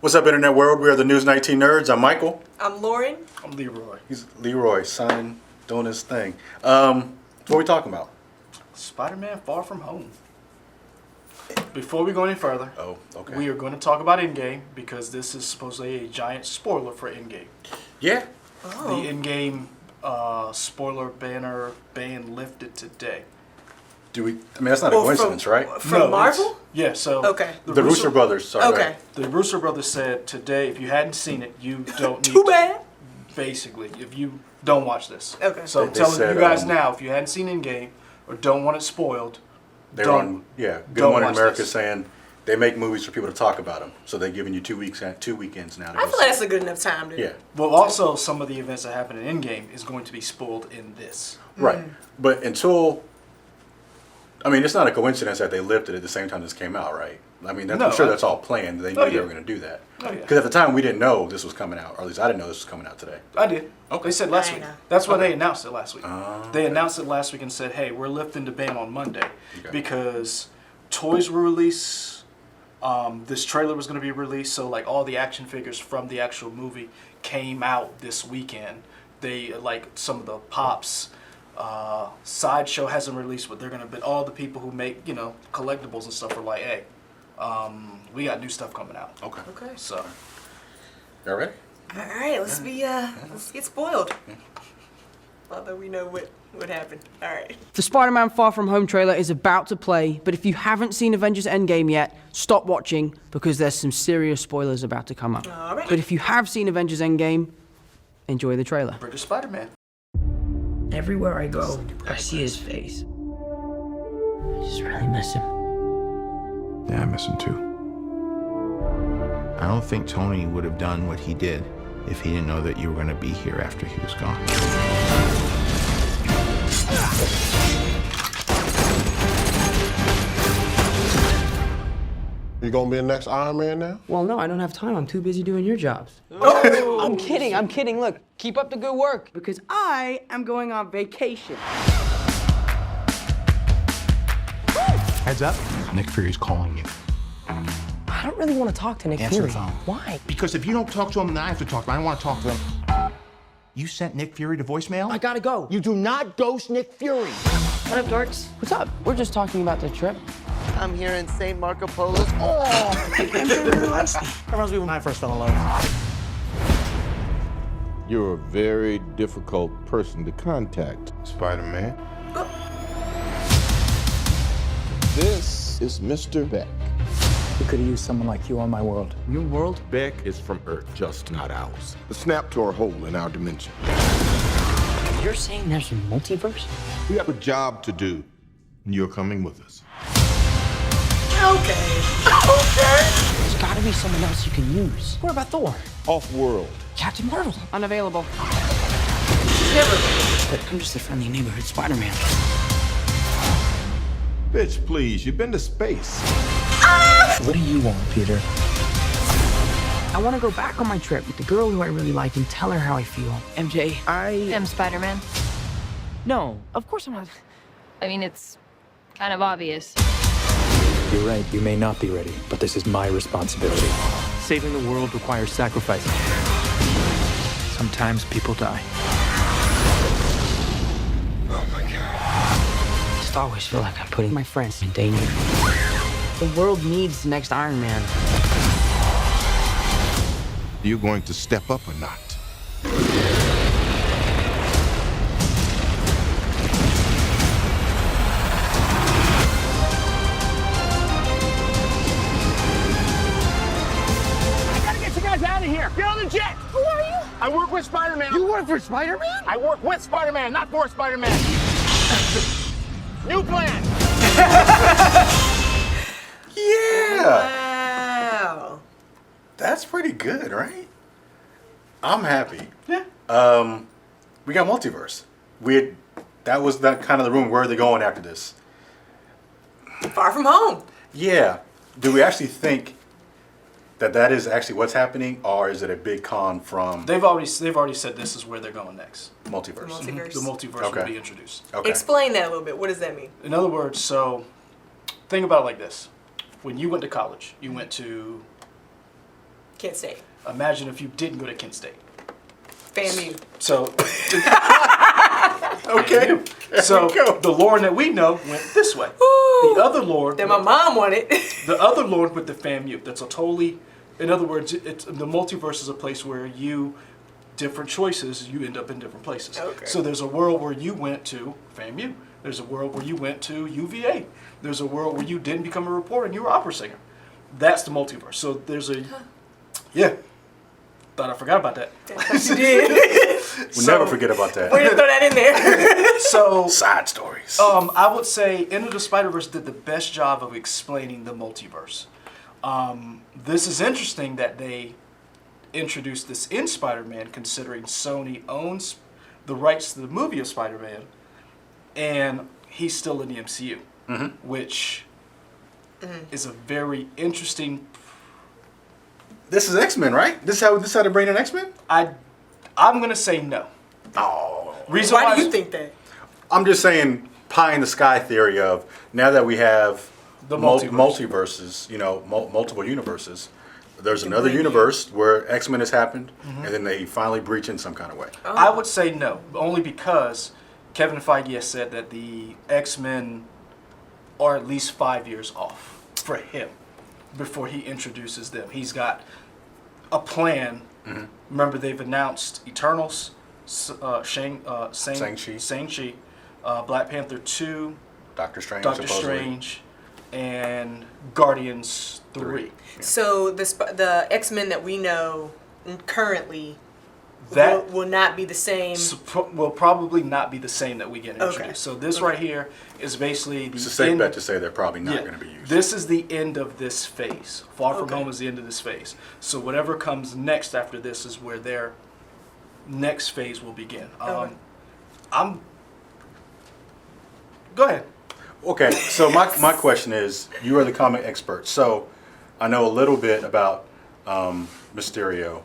What's up, Internet World? We are the News 19 Nerds. I'm Michael. I'm Lauren. I'm Leroy. He's Leroy, signing, doing his thing. What are we talking about? Spider-Man Far From Home. Before we go any further, okay. we are going to talk about Endgame because this is supposedly a giant spoiler for Endgame. Yeah. Oh. The Endgame spoiler ban lifted today. I mean, that's not a coincidence, right? From Marvel? Yeah, so... Okay. The Russo Brothers, sorry. Okay. The Russo Brothers said today, if you hadn't seen it, you don't need Too bad. Basically, if you don't watch this. Okay. So I'm telling you guys now, if you hadn't seen Endgame or don't want it spoiled, They're on, Good Morning America saying they make movies for people to talk about them. So they're giving you 2 weekends now. I feel like that's a good enough time to... Yeah. Well, also, some of the events that happen in Endgame is going to be spoiled in this. Right. But until... I mean, it's not a coincidence that they lifted it at the same time this came out, right? I mean, I'm sure that's all planned. They knew they were going to do that. Because at the time, we didn't know this was coming out. Or at least I didn't know this was coming out today. I did. Okay. They said last week. That's why they announced it last week. They announced it last week and said, hey, we're lifting the ban on Monday. Because toys were released. This trailer was going to be released. So, like, all the action figures from the actual movie came out this weekend. They, like, some of the Pops... Sideshow hasn't released what they're gonna, but all the people who make, collectibles and stuff are like, hey, we got new stuff coming out. Okay. So, Y'all ready? All right, let's get spoiled. Although we know what happened. All right. The Spider-Man Far From Home trailer is about to play, but if you haven't seen Avengers Endgame yet, stop watching because there's some serious spoilers about to come up. All right. But if you have seen Avengers Endgame, enjoy the trailer. British Spider-Man. Everywhere I go, I see his face. I just really miss him. Yeah, I miss him too. I don't think Tony would have done what he did if he didn't know that you were going to be here after he was gone. You gonna be the next Iron Man now? Well, no, I don't have time. I'm too busy doing your jobs. Oh. I'm kidding. Look, keep up the good work because I am going on vacation. Heads up, Nick Fury's calling you. I don't really want to talk to Nick Answer Fury. the phone. Why? Because if you don't talk to him, then I have to talk to him. I don't want to talk to him. You sent Nick Fury to voicemail? I gotta go. You do not ghost Nick Fury. What up, dorks? What's up? We're just talking about the trip. I'm here in St. Marco Polo's. That reminds me when I first fell in love. You're a very difficult person to contact, Spider-Man. This is Mr. Beck. We could have used someone like you on my world. Your world? Beck is from Earth, just not ours. The snap tore a hole in our dimension. You're saying there's a multiverse? We have a job to do, and you're coming with us. Okay. There's gotta be someone else you can use. What about Thor? Off-world. Captain Marvel. Unavailable. But I'm just a friendly neighborhood Spider-Man. Bitch, please, you've been to space. What do you want, Peter? I want to go back on my trip with the girl who I really like and tell her how I feel. MJ, I am Spider-Man. No, of course I'm not. I mean, it's kind of obvious. You're right, you may not be ready, but this is my responsibility. Saving the world requires sacrifice. Sometimes people die. Oh my God. I just always feel like I'm putting my friends in danger. The world needs the next Iron Man. Are you going to step up or not? Out of here! Get on the jet! Who are you? I work with Spider-Man. You work for Spider-Man? I work with Spider-Man, not for Spider-Man. New plan! Yeah! Wow. That's pretty good, right? I'm happy. Yeah. We got Multiverse. That was that kind of the room. Where are they going after this? Far From Home. Yeah. Do we actually think that is actually what's happening, or is it a big con from They've already said this is where they're going next. Multiverse? Multiverse. The multiverse will be introduced. Okay. Explain that a little bit. What does that mean? In other words, so think about it like this. When you went to college, you went to Kent State. Imagine if you didn't go to Kent State. FAMU. So, Okay. so the Lord that we know went this way. Ooh. The other Lord That my mom wanted. the other Lord with the FAMU. That's a totally, in other words, it's the multiverse is a place where different choices, you end up in different places. Okay. So there's a world where you went to FAMU. There's a world where you went to UVA. There's a world where you didn't become a reporter and you were an opera singer. That's the multiverse. So there's a, yeah. Thought I forgot about that. You did. We'll never forget about that. We're gonna throw that in there. So Side stories. I would say Into the Spider-Verse did the best job of explaining the multiverse. This is interesting that they introduced this in Spider-Man, considering Sony owns the rights to the movie of Spider-Man, and he's still in the MCU, which is a very interesting. This is X-Men, right? This is how they bring in X-Men? I'm gonna say no. Oh. Reason Why do you think that? I'm just saying pie in the sky theory of now that we have The multiverses, multiple universes. There's another universe where X-Men has happened, and then they finally breach in some kind of way. Oh. I would say no, only because Kevin Feige has said that the X-Men are at least 5 years off for him before he introduces them. He's got a plan. Remember, they've announced Eternals, Shang-Chi, Black Panther 2, Doctor Doctor Strange, and Guardians 3. So the X-Men that we know currently That will not be the same. will probably not be the same that we get introduced. Okay. So this right here is basically the It's a safe end. bet to say they're probably not going to be used. This is the end of this phase. Far From Okay. Home is the end of this phase. So whatever comes next after this is where their next phase will begin. Okay. Go ahead. Okay, so my question is, you are the comic expert, so I know a little bit about Mysterio.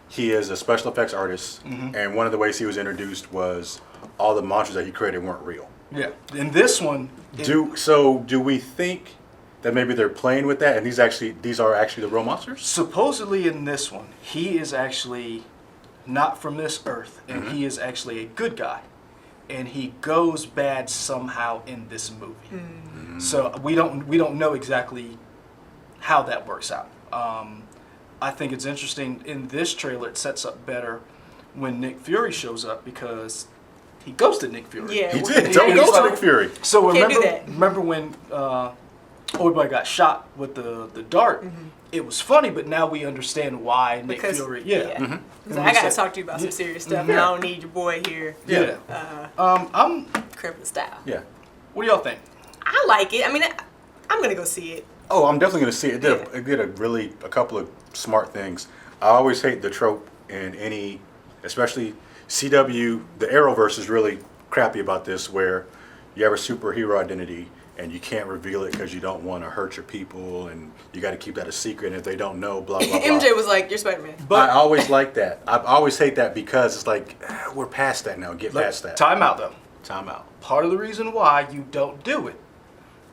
He is a special effects artist, and one of the ways he was introduced was all the monsters that he created weren't real. Yeah. In this one, Do we think that maybe they're playing with that, and these are actually the real monsters? supposedly in this one, he is actually not from this earth, and he is actually a good guy. And he goes bad somehow in this movie. So we don't know exactly how that works out. I think it's interesting in this trailer. It sets up better when Nick Fury shows up because he ghosted Nick Fury. Yeah, He well, did. yeah, Don't he's go to like- Nick Fury. So Can't do that. remember when Old Boy got shot with the dart? It was funny, but now we understand why Nick Because Fury. He's And like, we I gotta said- talk to you about some serious stuff. Yeah. And I don't need your boy here. Yeah. I'm. Crippin' style. Yeah. What do y'all think? I like it. I mean, I'm gonna go see it. Oh, I'm definitely going to see it. It did a couple of smart things. I always hate the trope in any, especially CW. The Arrowverse is really crappy about this, where you have a superhero identity and you can't reveal it because you don't want to hurt your people, and you got to keep that a secret. And if they don't know, blah blah blah. MJ was like, "You're Spider-Man." But I always like that. I always hate that because it's like we're past that now. Get past that. Time out though. Time out. Part of the reason why you don't do it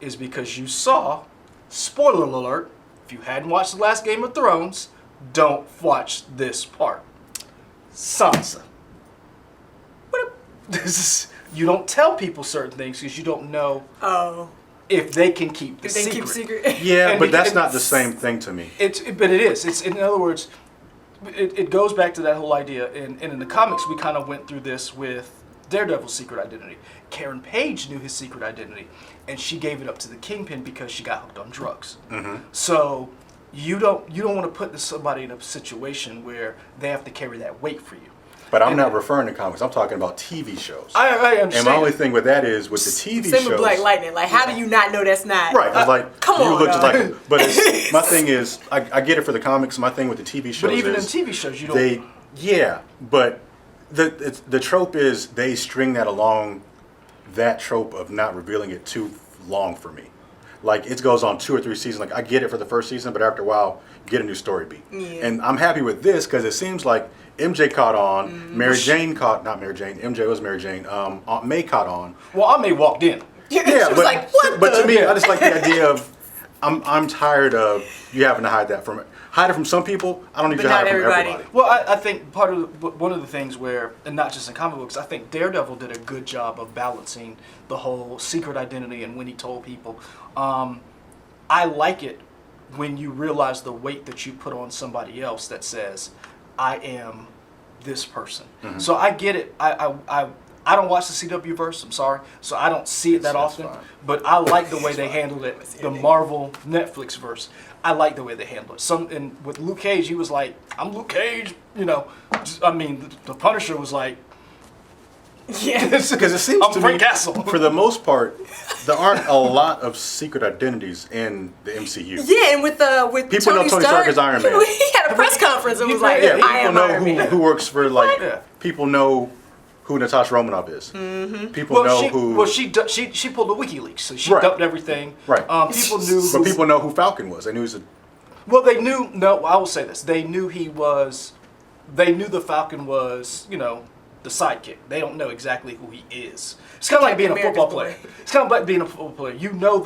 is because you saw, spoiler alert, if you hadn't watched the last Game of Thrones, don't watch this part. Sansa. You don't tell people certain things because you don't know Oh, if they can keep the if they secret. keep secret. Yeah, And but that's it- not the same thing to me. But it is. It's in other words, it goes back to that whole idea. And in the comics, we kind of went through this with Daredevil's secret identity. Karen Page knew his secret identity, and she gave it up to the Kingpin because she got hooked on drugs. So you don't want to put somebody in a situation where they have to carry that weight for you. But I'm not referring to comics. I'm talking about TV shows. I understand. And my only thing with that is with the TV Same shows. with Black Lightning. Like, how do you not know that's not? Right. It's like come you on, look just dog. like him. But my thing is, I get it for the comics. My thing with the TV shows But even in is TV shows, you don't. but the trope is they string that along, that trope of not revealing it too long for me. Like, it goes on 2 or 3 seasons. Like, I get it for the first season, but after a while, you get a new story beat. Yeah. And I'm happy with this because it seems like MJ caught on, not Mary Jane, MJ was Mary Jane, Aunt May caught on. Well, Aunt May walked in. She Yeah, was but, like, what but the? to me, I just like the idea of I'm tired of you having to hide it from some people. I don't need But you to hide not it from everybody. everybody. Well, I think one of the things where, and not just in comic books, I think Daredevil did a good job of balancing the whole secret identity and when he told people. I like it when you realize the weight that you put on somebody else that says, I am this person. Mm-hmm. So I get it. I don't watch the CW verse, I'm sorry, so I don't see it that often. fine. But I like the way they handled it, the Marvel Netflix verse. I like the way they handled it. And with Luke Cage, he was like, I'm Luke Cage, you know. I mean, the Punisher was like, Yeah. Because it seems I'm to Frank me, Castle. for the most part, there aren't a lot of secret identities in the MCU. Yeah, and with People know Tony Stark is Iron Man. He had a press conference and was like, Yeah, I people am know Iron Man. who works for like. Yeah. People know who Natasha Romanoff is. Mm-hmm. People know who. Well, she pulled the WikiLeaks, so she Right. dumped everything. Right. People knew. But people know who Falcon was. They knew he was a. Well, they knew. No, I will say this: they knew he was. They knew the Falcon was, you know, the sidekick. They don't know exactly who he is. It's kind of like being a America's football boy. player. It's kind of like being a football player. You know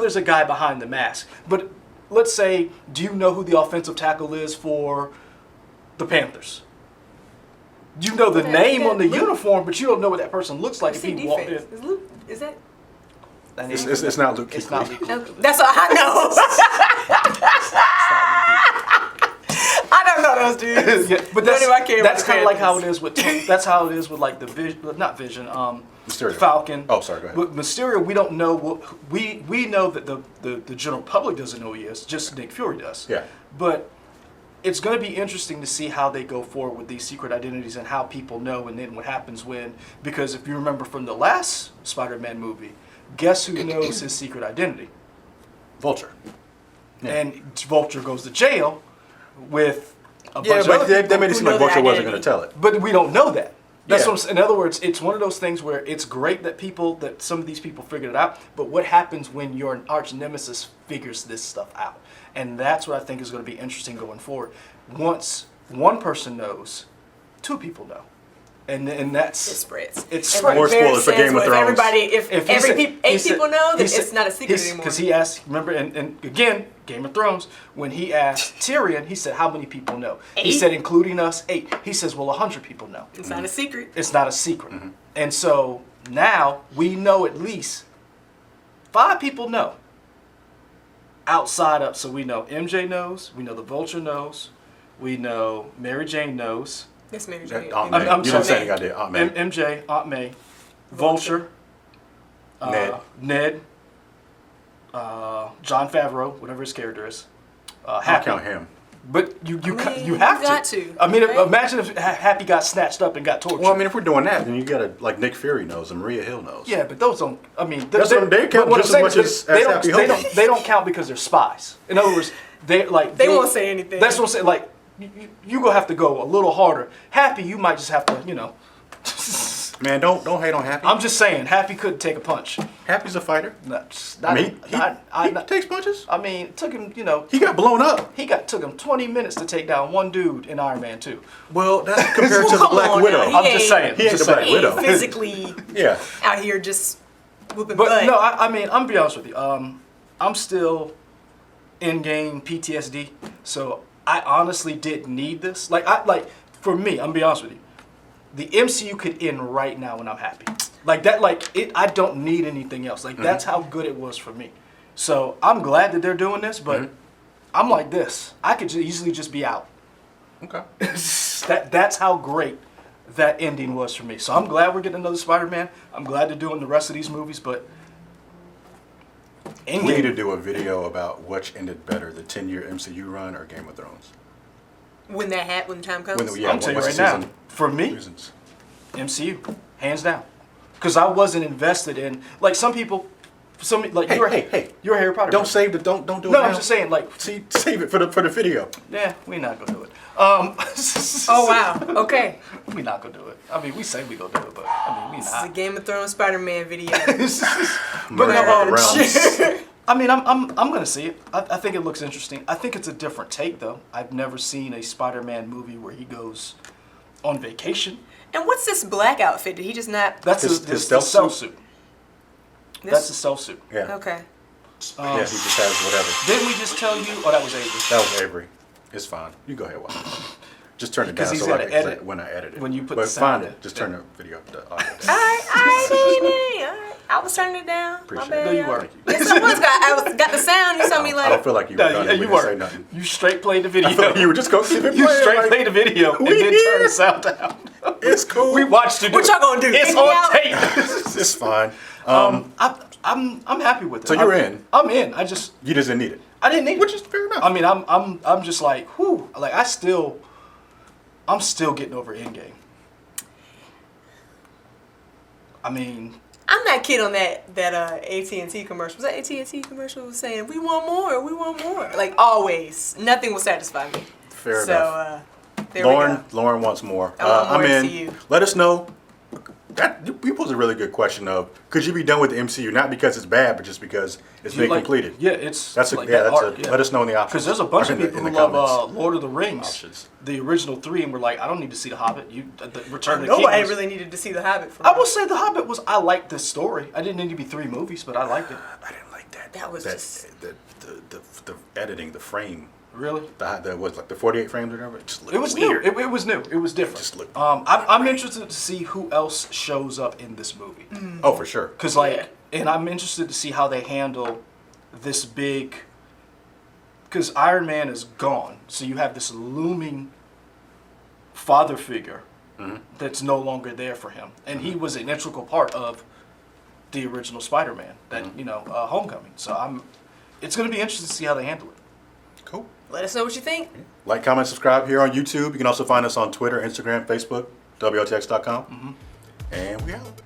there's a guy behind the mask. But let's say, do you know who the offensive tackle is for the Panthers? You know the name on the uniform, but you don't know what that person looks like if he walked in. Is Luke? Is that? It's not Luke Kuechly. It's not Luke. No, that's all I know. I don't know those dudes. Yeah, but Nor do I care that's about the kind of like how it Panthers. is with that's how it is with like the Vision, Mysterio. Falcon. Oh, sorry, go ahead. But Mysterio, we don't know what we know that the general public doesn't know who he is. Just Nick Fury does. Yeah. But it's going to be interesting to see how they go forward with these secret identities and how people know, and then what happens when. Because if you remember from the last Spider-Man movie, guess who knows his secret identity? Vulture. Yeah. And Vulture goes to jail with a Yeah, bunch but of they made it seem who like know their Vulture wasn't going identity. to tell it. But we don't know that. That's Yeah. what I'm saying. In other words, it's one of those things where it's great that some of these people figured it out, but what happens when your arch nemesis figures this stuff out? And that's what I think is going to be interesting going forward. Once one person knows, two people know. And that's It spreads. It And spreads. like More Barry spoilers for says, Game of well, Thrones. if he every said- he eight said- people know, then he said- it's not a secret anymore. Because he asked, remember, and again, Game of Thrones, when he asked Tyrion, he said, how many people know? He 8? said, including us, 8. He says, well, 100 people know. It's not a secret. It's not a secret. And so now we know at least 5 people know. Outside of, so we know MJ knows, we know the Vulture knows, we know Mary Jane knows. That's Mary Jane. Aunt May. I'm You didn't say sorry. anything I did. Aunt May. MJ, Aunt May, Vulture, Ned, John Favreau, whatever his character is. I'll Happy. count him. But you mean, have you to. got to, I mean, right? imagine if Happy got snatched up and got tortured. Well, I mean, if we're doing that, then you gotta like Nick Fury knows and Maria Hill knows. yeah, but those don't. I mean, That's what they count what I'm just as saying much is as they Happy don't. Hogan. They don't count because they're spies. In other words, they won't say anything. That's what I'm saying. Like you gonna have to go a little harder. Happy, you might just have to. Man, don't hate on Happy. I'm just saying, Happy couldn't take a punch. Happy's a fighter. I He takes punches. I mean, it took him. He got blown up. Took him 20 minutes to take down one dude in Iron Man 2. Well, that's compared to the Come Black on Widow. now. I'm just saying. He ain't the Black He Widow. ain't physically Yeah. out here just whooping But butt. no, I mean, I'm gonna be honest with you. I'm still in game PTSD, so I honestly didn't need this. For me, I'm gonna be honest with you. The MCU could end right now and I'm happy. I don't need anything else. That's how good it was for me. So I'm glad that they're doing this, but I'm like this. I could easily just be out. Okay. That's how great that ending was for me. So I'm glad we're getting another Spider-Man. I'm glad they're doing the rest of these movies, but We need to do a video about which ended better, the 10-year MCU run or Game of Thrones. when the time comes. I'm telling you what's right the now, season? for me, Reasons. MCU, hands down. Because I wasn't invested in, like some people, Hey. you're a Harry Potter Don't person. save the don't do it No, now. I'm just saying, Save it for the video. yeah, we're not gonna do it. Oh wow. Okay. We're not gonna do it. I mean, we say we gonna do it, but I mean, we This is a not. Game of Thrones Spider-Man video. But Murder no, of the Realms. I mean, I'm gonna see it. I think it looks interesting. I think it's a different take, though. I've never seen a Spider-Man movie where he goes on vacation. And what's this black outfit? Did he just not? That's His his stealth stealth suit. This- That's his stealth suit. Yeah. Okay. Yeah, he just has whatever. Didn't we just tell you? Oh, that was Avery. That was Avery. It's fine. You go ahead, watch. Just turn it down He's so gonna I can edit when I edit it. when you put but the sound find it. Just turn the video up. The audio down. All right. I was turning it down. Appreciate My bad. No, you weren't. Yes, I was. I got the sound. You saw me I like. don't feel like you were done. Yeah, You you didn't say weren't. nothing. You straight played the video. I feel like you were just going to see You straight played the video and then turn the sound down. It's cool. We watched it. What y'all gonna do? It's Take me on out? tape. It's fine. I'm happy with it. So you're in. I'm in. You just didn't need it. I didn't need it. Which is fair enough. I mean, I'm just like, whew. Like I'm still getting over Endgame. I mean, I'm that kid on that AT&T commercial. Was that AT&T commercial was saying, we want more. Like always. Nothing will satisfy me. Fair enough. There we go. Lauren wants more. I want more I'm in. MCU. Let us know. You posed a really good question of, could you be done with the MCU? Not because it's bad, but just because it's been completed. Yeah, it's That's like let art, us know in the options. Because there's a bunch of Or in people the who love comments. Lord of the Rings, Options. the original 3, and we're like, I don't need to see The Hobbit. The Return of the King. Nobody was- really needed to see The Hobbit. I will say The Hobbit was. I liked this story. I didn't need to be 3 movies, but I liked it. I didn't like that. That was just- the editing, the frame. Really? The was like the 48 frames or whatever. It just looked It was weird. new. It was new. It was different. Just looked I'm interested to see who else shows up in this movie. Oh, for sure. Cause and I'm interested to see how they handle this big. Cause Iron Man is gone, so you have this looming father figure that's no longer there for him, and he was an integral part of the original Spider-Man. That Homecoming. So it's gonna be interesting to see how they handle it. Cool. Let us know what you think. Like, comment, subscribe here on YouTube. You can also find us on Twitter, Instagram, Facebook, WOTX.com. And we out.